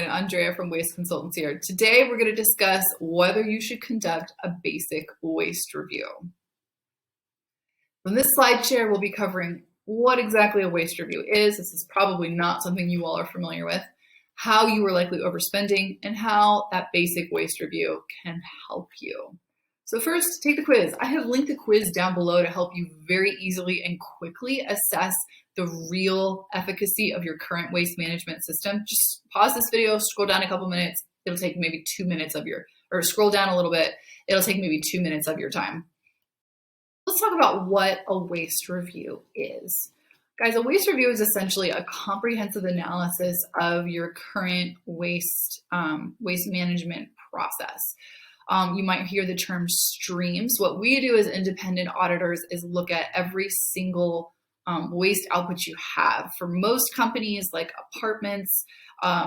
And Andrea from Waste Consultants here. Today, we're going to discuss whether you should conduct a basic waste review. In this slide share, we'll be covering what exactly a waste review is. This is probably not something you all are familiar with, how you are likely overspending, and how that basic waste review can help you. So first, take the quiz. I have linked the quiz down below to help you very easily and quickly assess the real efficacy of your current waste management system. Just pause this video, scroll down a couple minutes. It'll take maybe 2 minutes of your, or scroll down a little bit. It'll take maybe 2 minutes of your time. Let's talk about what a waste review is. Guys, a waste review is essentially a comprehensive analysis of your current waste management process. You might hear the term streams. What we do as independent auditors is look at every single waste output you have. For most companies like apartments,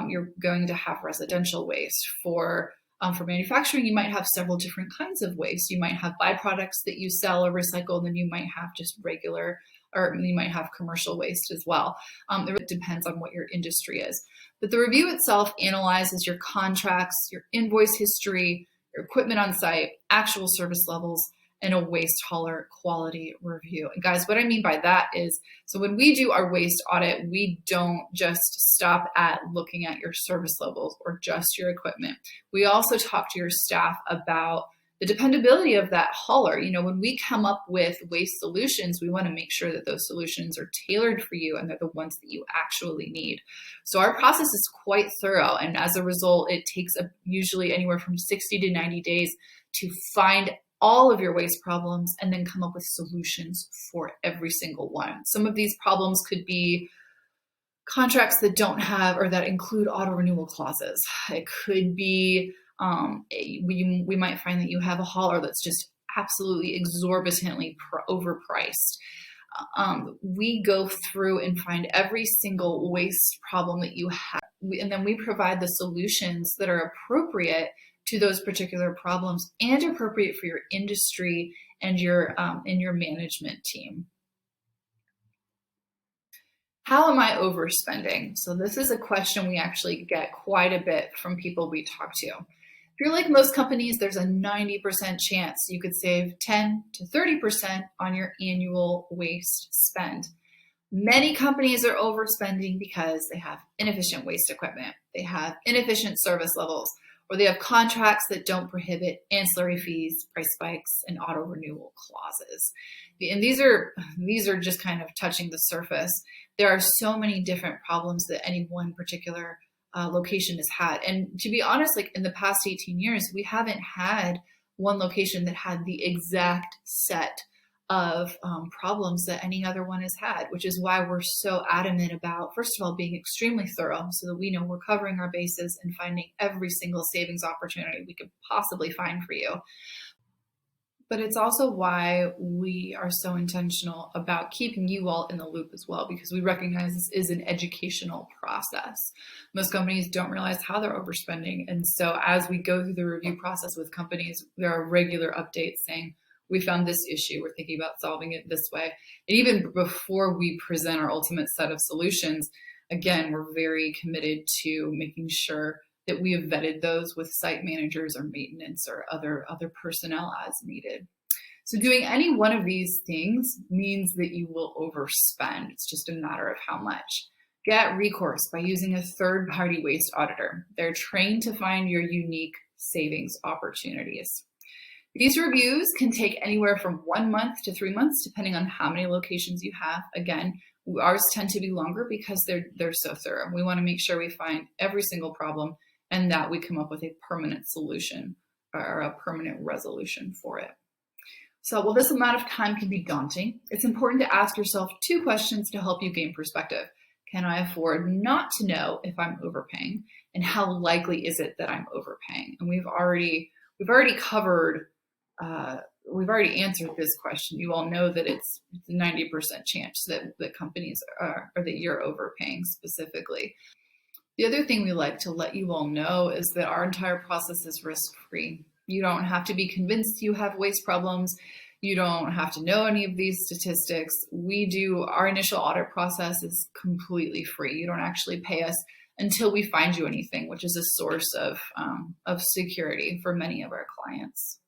you're going to have residential waste. For manufacturing, you might have several different kinds of waste. You might have byproducts that you sell or recycle, and then you might have just regular, or you might have commercial waste as well. It depends on what your industry is. But the review itself analyzes your contracts, your invoice history, your equipment on site, actual service levels, and a waste hauler quality review. And guys, what I mean by that is, so when we do our waste audit, we don't just stop at looking at your service levels or just your equipment. We also talk to your staff about the dependability of that hauler. You know, when we come up with waste solutions, we want to make sure that those solutions are tailored for you and they're the ones that you actually need. So our process is quite thorough. And as a result, it takes usually anywhere from 60 to 90 days to find all of your waste problems and then come up with solutions for every single one. Some of these problems could be contracts that don't have or that include auto renewal clauses. It could be we might find that you have a hauler that's just absolutely exorbitantly overpriced. We go through and find every single waste problem that you have, and then we provide the solutions that are appropriate to those particular problems and appropriate for your industry and your management team. How am I overspending? So this is a question we actually get quite a bit from people we talk to. If you're like most companies, there's a 90% chance you could save 10 to 30% on your annual waste spend. Many companies are overspending because they have inefficient waste equipment, they have inefficient service levels, or they have contracts that don't prohibit ancillary fees, price spikes, and auto renewal clauses. And these are just kind of touching the surface. There are so many different problems that any one particular location has had. And to be honest, like in the past 18 years, we haven't had one location that had the exact set of problems that any other one has had, which is why we're so adamant about, first of all, being extremely thorough so that we know we're covering our bases and finding every single savings opportunity we could possibly find for you. But it's also why we are so intentional about keeping you all in the loop as well, because we recognize this is an educational process. Most companies don't realize how they're overspending. And so as we go through the review process with companies, there are regular updates saying, we found this issue, we're thinking about solving it this way. And even before we present our ultimate set of solutions, again, we're very committed to making sure that we have vetted those with site managers or maintenance or other personnel as needed. So doing any one of these things means that you will overspend. It's just a matter of how much. Get recourse by using a third-party waste auditor. They're trained to find your unique savings opportunities. These reviews can take anywhere from 1 month to 3 months, depending on how many locations you have. Again, ours tend to be longer because they're so thorough. We want to make sure we find every single problem and that we come up with a permanent solution or a permanent resolution for it. So while this amount of time can be daunting, it's important to ask yourself 2 questions to help you gain perspective. Can I afford not to know if I'm overpaying? And how likely is it that I'm overpaying? And we've already covered we've already answered this question. You all know that it's a 90% chance that companies are, or that you're overpaying specifically. The other thing we like to let you all know is that our entire process is risk-free. You don't have to be convinced you have waste problems. You don't have to know any of these statistics. Our initial audit process is completely free. You don't actually pay us until we find you anything, which is a source of security for many of our clients.